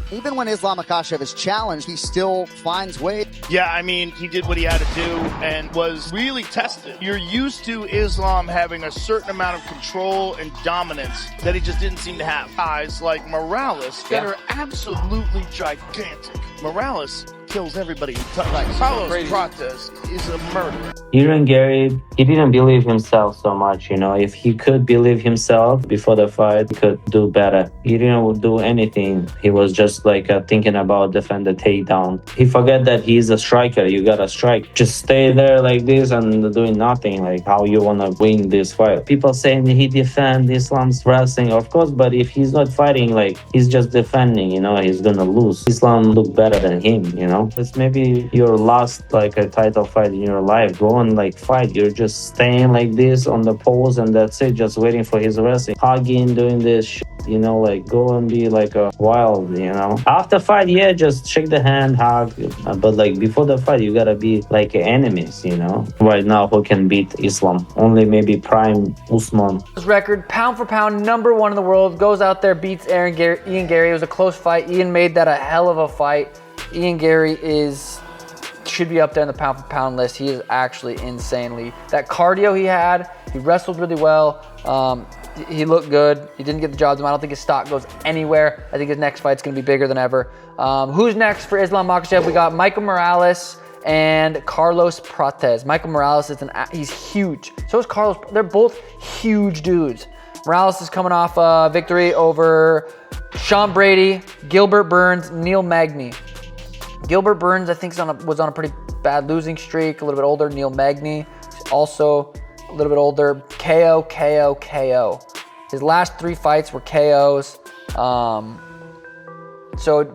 Even when Islam Makhachev is challenged, he still finds ways. Yeah, I mean, he did what he had to do and was really tested. You're used to Islam having a certain amount of control and dominance that he just didn't seem to have. Guys like Morales that are absolutely gigantic. Morales kills everybody he touches. Carlos Prates is a murderer. Even Gary, he didn't believe himself so much, you know. If he could believe himself before the fight, he could do better. He didn't do anything. He was just like thinking about defend the takedown. He forgot that he's a striker. You gotta strike. Just stay there like this and doing nothing. Like how you wanna win this fight. People saying he defend Islam's wrestling, of course, but if he's not fighting, like he's just defending, you know, he's gonna lose. Islam look better than him, you know. It's maybe your last like a title fight in your life. Go and like fight. You're just staying like this on the pose and that's it. Just waiting for his wrestling, hugging, doing this shit, you know, like go and be like a wild, you know. After fight, yeah, just shake the hand, hug. But like before the fight, you gotta be like enemies, you know. Right now, who can beat Islam? Only maybe prime Usman. His record, pound for pound, #1 in the world. Goes out there, beats Ian Garry. It was a close fight. Ian made that a hell of a fight. Ian Garry should be up there in the pound for pound list. He is actually insanely. That cardio he had, he wrestled really well. He looked good. He didn't get the job done. I don't think his stock goes anywhere. I think his next fight's gonna be bigger than ever. Who's next for Islam Makhachev? We got Michael Morales and Carlos Prates. Michael Morales he's huge. So is Carlos. They're both huge dudes. Morales is coming off a victory over Sean Brady, Gilbert Burns, Neil Magny. Gilbert Burns, I think, was on a pretty bad losing streak, a little bit older. Neil Magny, also a little bit older. KO. His last 3 fights were KOs. So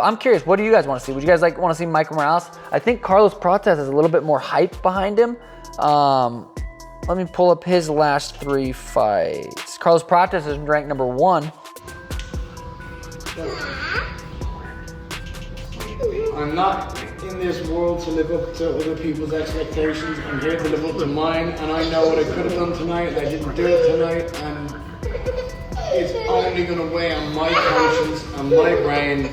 I'm curious, what do you guys want to see? Would you guys want to see Michael Morales? I think Carlos Prates has a little bit more hype behind him. Let me pull up his last 3 fights. Carlos Prates is ranked #1. I'm not in this world to live up to other people's expectations. I'm here to live up to mine, and I know what I could have done tonight, and I didn't do it tonight, and it's only going to weigh on my conscience and my brain.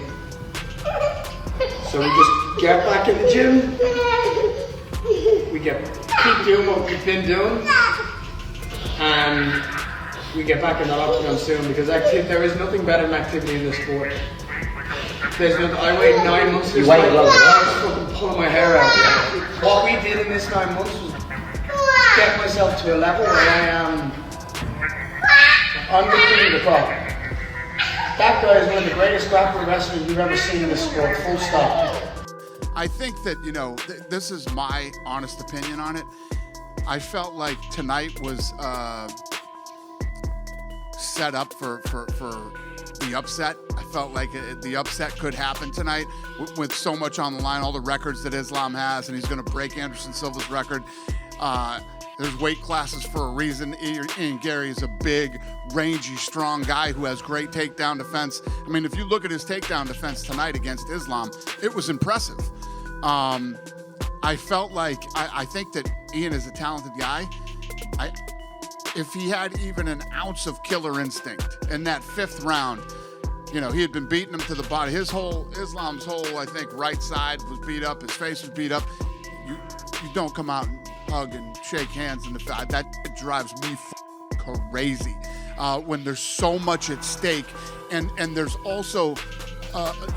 So we just get back in the gym, we keep doing what we've been doing, and we get back in that octagon soon, because there is nothing better than activity in this sport. I waited 9 months for this fight. I was fucking pulling my hair out. What we did in this 9 months was get myself to a level where I am undefeated the top. That guy is one of the greatest grappling wrestlers you've ever seen in this sport, full stop. I think that, you know, this is my honest opinion on it. I felt like tonight was set up for the upset. I felt like the upset could happen tonight with so much on the line, all the records that Islam has, and he's going to break Anderson Silva's record. There's weight classes for a reason. Ian Garry is a big, rangy, strong guy who has great takedown defense. I mean, if you look at his takedown defense tonight against Islam, it was impressive. I felt like, I think that Ian is a talented guy. If he had even an ounce of killer instinct in that 5th round, you know, he had been beating him to the body. Islam's whole, I think, right side was beat up. His face was beat up. You don't come out and hug and shake hands in the fight. That drives me crazy when there's so much at stake. And there's also,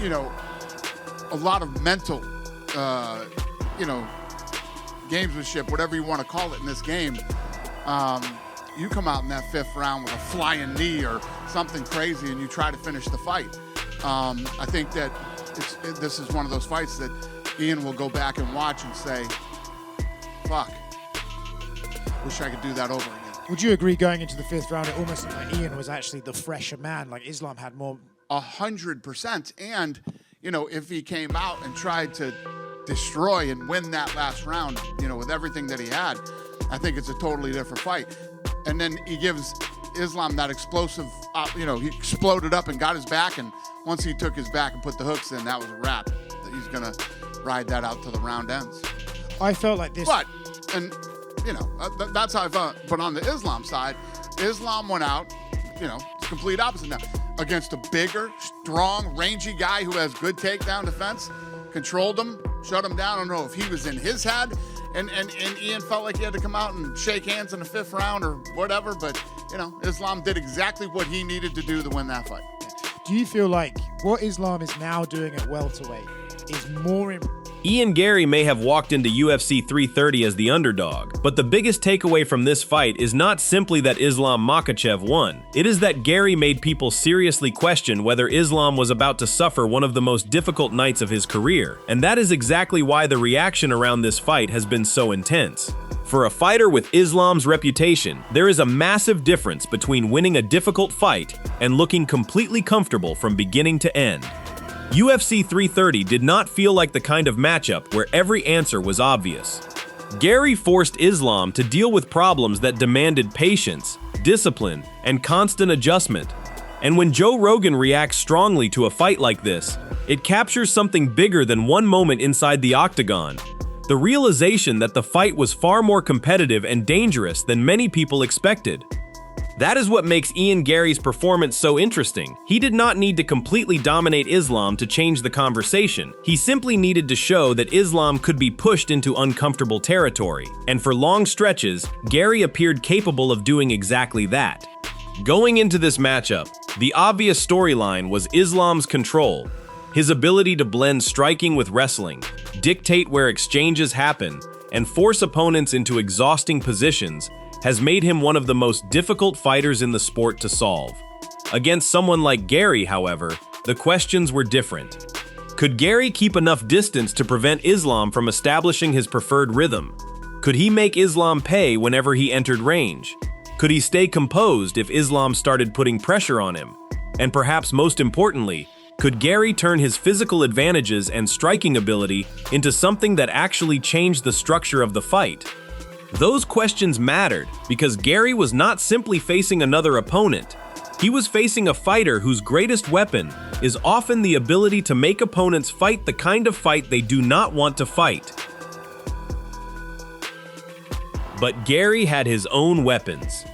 you know, a lot of mental, you know, gamesmanship, whatever you want to call it in this game. You come out in that 5th round with a flying knee or something crazy and you try to finish the fight. I think that this is one of those fights that Ian will go back and watch and say, fuck, wish I could do that over again. Would you agree going into the 5th round, it almost like Ian was actually the fresher man, like Islam had more? 100%. And, you know, if he came out and tried to destroy and win that last round, you know, with everything that he had, I think it's a totally different fight. And then he gives Islam that explosive, you know, he exploded up and got his back, and once he took his back and put the hooks in, that was a wrap. He's going to ride that out to the round ends. I felt like this. But, and, you know, that's how I felt. But on the Islam side, Islam went out, you know, complete opposite now. against a bigger, strong, rangy guy who has good takedown defense, controlled him, shut him down. I don't know if he was in his head and Ian felt like he had to come out and shake hands in the 5th round or whatever, but, you know, Islam did exactly what he needed to do to win that fight. Do you feel like what Islam is now doing at welterweight is more Ian Garry may have walked into UFC 330 as the underdog, but the biggest takeaway from this fight is not simply that Islam Makhachev won. It is that Garry made people seriously question whether Islam was about to suffer one of the most difficult nights of his career, and that is exactly why the reaction around this fight has been so intense. For a fighter with Islam's reputation, there is a massive difference between winning a difficult fight and looking completely comfortable from beginning to end. UFC 330 did not feel like the kind of matchup where every answer was obvious. Garry forced Islam to deal with problems that demanded patience, discipline, and constant adjustment. And when Joe Rogan reacts strongly to a fight like this, it captures something bigger than one moment inside the octagon: the realization that the fight was far more competitive and dangerous than many people expected. That is what makes Ian Garry's performance so interesting. He did not need to completely dominate Islam to change the conversation. He simply needed to show that Islam could be pushed into uncomfortable territory. And for long stretches, Garry appeared capable of doing exactly that. Going into this matchup, the obvious storyline was Islam's control. His ability to blend striking with wrestling, dictate where exchanges happen, and force opponents into exhausting positions has made him one of the most difficult fighters in the sport to solve. Against someone like Garry, however, the questions were different. Could Garry keep enough distance to prevent Islam from establishing his preferred rhythm? Could he make Islam pay whenever he entered range? Could he stay composed if Islam started putting pressure on him? And perhaps most importantly, could Garry turn his physical advantages and striking ability into something that actually changed the structure of the fight? Those questions mattered because Garry was not simply facing another opponent. He was facing a fighter whose greatest weapon is often the ability to make opponents fight the kind of fight they do not want to fight. But Garry had his own weapons.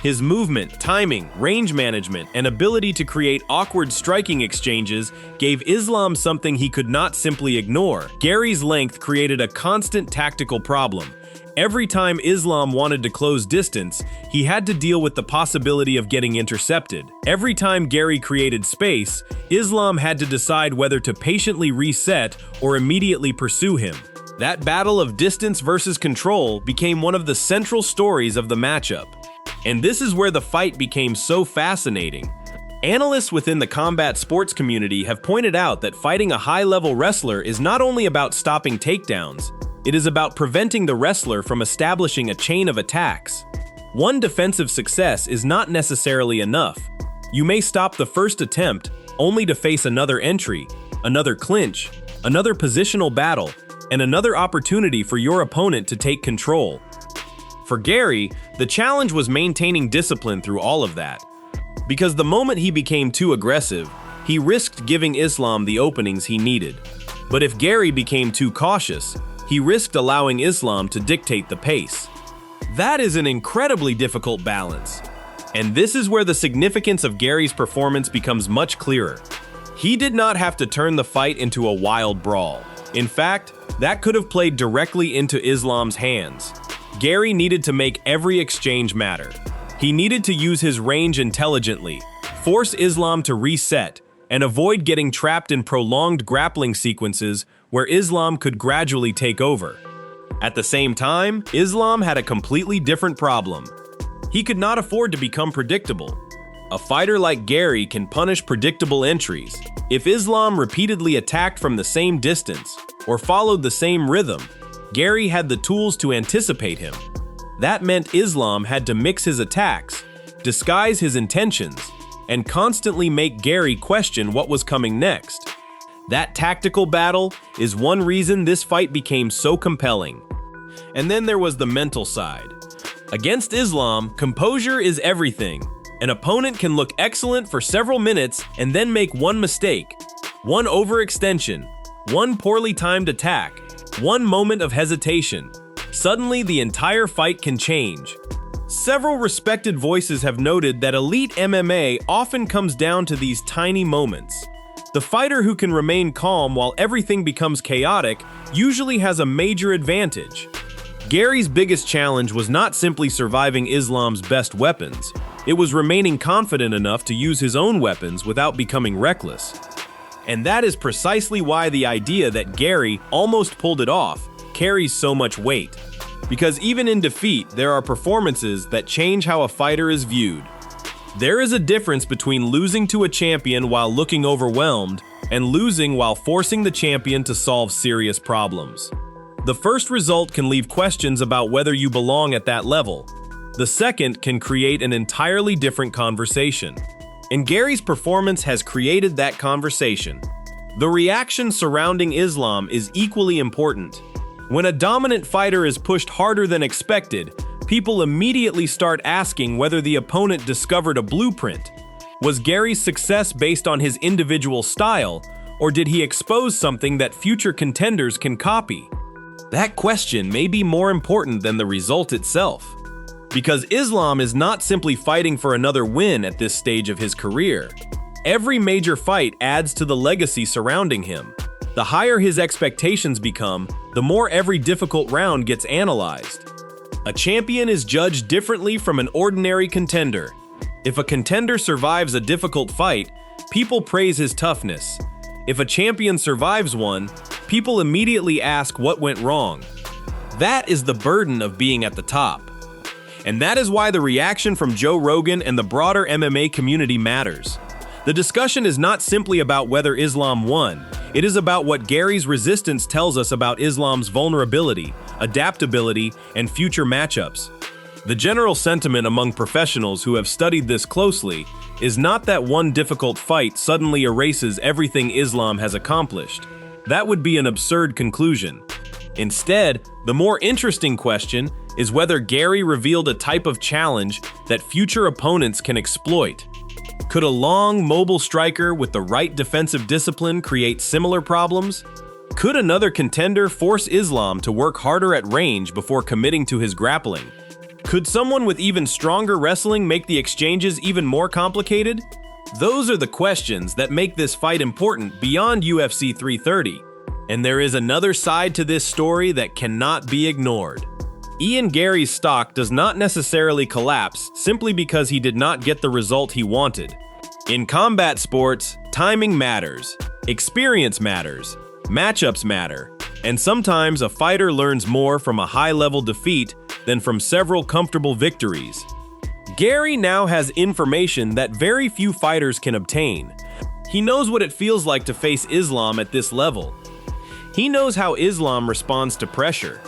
His movement, timing, range management, and ability to create awkward striking exchanges gave Islam something he could not simply ignore. Garry's length created a constant tactical problem. Every time Islam wanted to close distance, he had to deal with the possibility of getting intercepted. Every time Garry created space, Islam had to decide whether to patiently reset or immediately pursue him. That battle of distance versus control became one of the central stories of the matchup. And this is where the fight became so fascinating. Analysts within the combat sports community have pointed out that fighting a high-level wrestler is not only about stopping takedowns, it is about preventing the wrestler from establishing a chain of attacks. One defensive success is not necessarily enough. You may stop the first attempt only to face another entry, another clinch, another positional battle, and another opportunity for your opponent to take control. For Garry, the challenge was maintaining discipline through all of that. Because the moment he became too aggressive, he risked giving Islam the openings he needed. But if Garry became too cautious, he risked allowing Islam to dictate the pace. That is an incredibly difficult balance. And this is where the significance of Garry's performance becomes much clearer. He did not have to turn the fight into a wild brawl. In fact, that could have played directly into Islam's hands. Garry needed to make every exchange matter. He needed to use his range intelligently, force Islam to reset, and avoid getting trapped in prolonged grappling sequences where Islam could gradually take over. At the same time, Islam had a completely different problem. He could not afford to become predictable. A fighter like Garry can punish predictable entries. If Islam repeatedly attacked from the same distance or followed the same rhythm, Garry had the tools to anticipate him. That meant Islam had to mix his attacks, disguise his intentions, and constantly make Garry question what was coming next. That tactical battle is one reason this fight became so compelling. And then there was the mental side. Against Islam, composure is everything. An opponent can look excellent for several minutes and then make one mistake, one overextension, one poorly timed attack, one moment of hesitation. Suddenly, the entire fight can change. Several respected voices have noted that elite MMA often comes down to these tiny moments. The fighter who can remain calm while everything becomes chaotic usually has a major advantage. Garry's biggest challenge was not simply surviving Islam's best weapons, it was remaining confident enough to use his own weapons without becoming reckless. And that is precisely why the idea that Garry almost pulled it off carries so much weight. Because even in defeat, there are performances that change how a fighter is viewed. There is a difference between losing to a champion while looking overwhelmed and losing while forcing the champion to solve serious problems. The first result can leave questions about whether you belong at that level. The second can create an entirely different conversation. And Garry's performance has created that conversation. The reaction surrounding Islam is equally important. When a dominant fighter is pushed harder than expected, people immediately start asking whether the opponent discovered a blueprint. Was Garry's success based on his individual style, or did he expose something that future contenders can copy? That question may be more important than the result itself. Because Islam is not simply fighting for another win at this stage of his career. Every major fight adds to the legacy surrounding him. The higher his expectations become, the more every difficult round gets analyzed. A champion is judged differently from an ordinary contender. If a contender survives a difficult fight, people praise his toughness. If a champion survives one, people immediately ask what went wrong. That is the burden of being at the top. And that is why the reaction from Joe Rogan and the broader MMA community matters. The discussion is not simply about whether Islam won, it is about what Garry's resistance tells us about Islam's vulnerability, adaptability, and future matchups. The general sentiment among professionals who have studied this closely is not that one difficult fight suddenly erases everything Islam has accomplished. That would be an absurd conclusion. Instead, the more interesting question is whether Garry revealed a type of challenge that future opponents can exploit. Could a long, mobile striker with the right defensive discipline create similar problems? Could another contender force Islam to work harder at range before committing to his grappling? Could someone with even stronger wrestling make the exchanges even more complicated? Those are the questions that make this fight important beyond UFC 330. And there is another side to this story that cannot be ignored. Ian Garry's stock does not necessarily collapse simply because he did not get the result he wanted. In combat sports, timing matters, experience matters, matchups matter, and sometimes a fighter learns more from a high-level defeat than from several comfortable victories. Garry now has information that very few fighters can obtain. He knows what it feels like to face Islam at this level. He knows how Islam responds to pressure.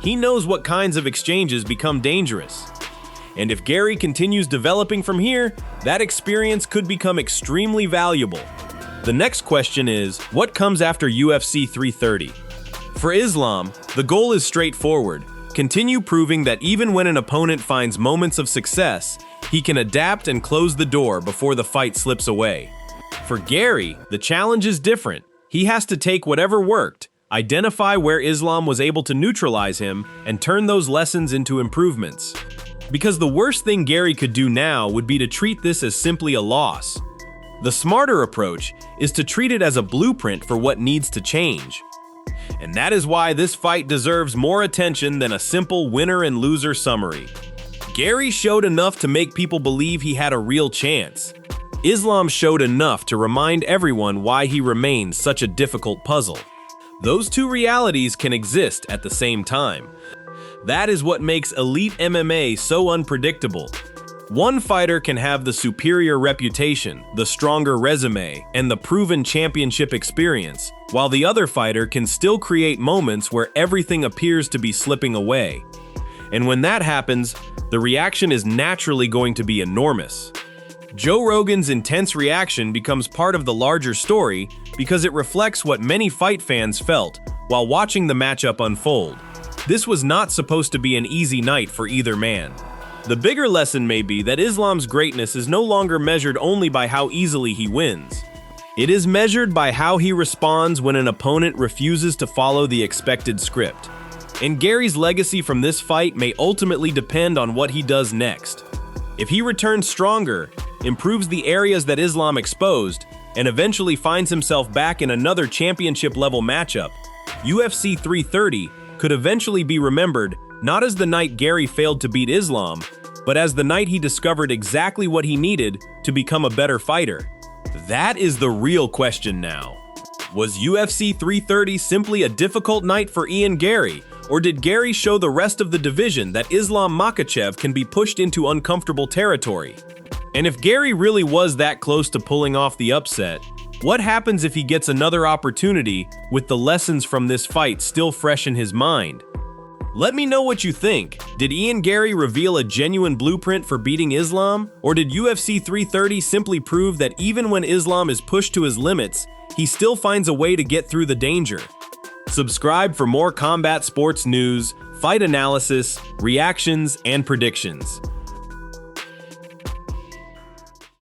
He knows what kinds of exchanges become dangerous. And if Garry continues developing from here, that experience could become extremely valuable. The next question is, what comes after UFC 330? For Islam, the goal is straightforward. Continue proving that even when an opponent finds moments of success, he can adapt and close the door before the fight slips away. For Garry, the challenge is different. He has to take whatever worked, identify where Islam was able to neutralize him, and turn those lessons into improvements. Because the worst thing Garry could do now would be to treat this as simply a loss. The smarter approach is to treat it as a blueprint for what needs to change. And that is why this fight deserves more attention than a simple winner and loser summary. Garry showed enough to make people believe he had a real chance. Islam showed enough to remind everyone why he remains such a difficult puzzle. Those two realities can exist at the same time. That is what makes elite MMA so unpredictable. One fighter can have the superior reputation, the stronger resume, and the proven championship experience, while the other fighter can still create moments where everything appears to be slipping away. And when that happens, the reaction is naturally going to be enormous. Joe Rogan's intense reaction becomes part of the larger story because it reflects what many fight fans felt while watching the matchup unfold. This was not supposed to be an easy night for either man. The bigger lesson may be that Islam's greatness is no longer measured only by how easily he wins. It is measured by how he responds when an opponent refuses to follow the expected script. and Garry's legacy from this fight may ultimately depend on what he does next. If he returns stronger, improves the areas that Islam exposed, and eventually finds himself back in another championship-level matchup, UFC 330 could eventually be remembered not as the night Garry failed to beat Islam, but as the night he discovered exactly what he needed to become a better fighter. That is the real question now. Was UFC 330 simply a difficult night for Ian Garry, or did Garry show the rest of the division that Islam Makhachev can be pushed into uncomfortable territory? And if Garry really was that close to pulling off the upset, what happens if he gets another opportunity with the lessons from this fight still fresh in his mind? Let me know what you think. Did Ian Garry reveal a genuine blueprint for beating Islam? Or did UFC 330 simply prove that even when Islam is pushed to his limits, he still finds a way to get through the danger? Subscribe for more combat sports news, fight analysis, reactions, and predictions.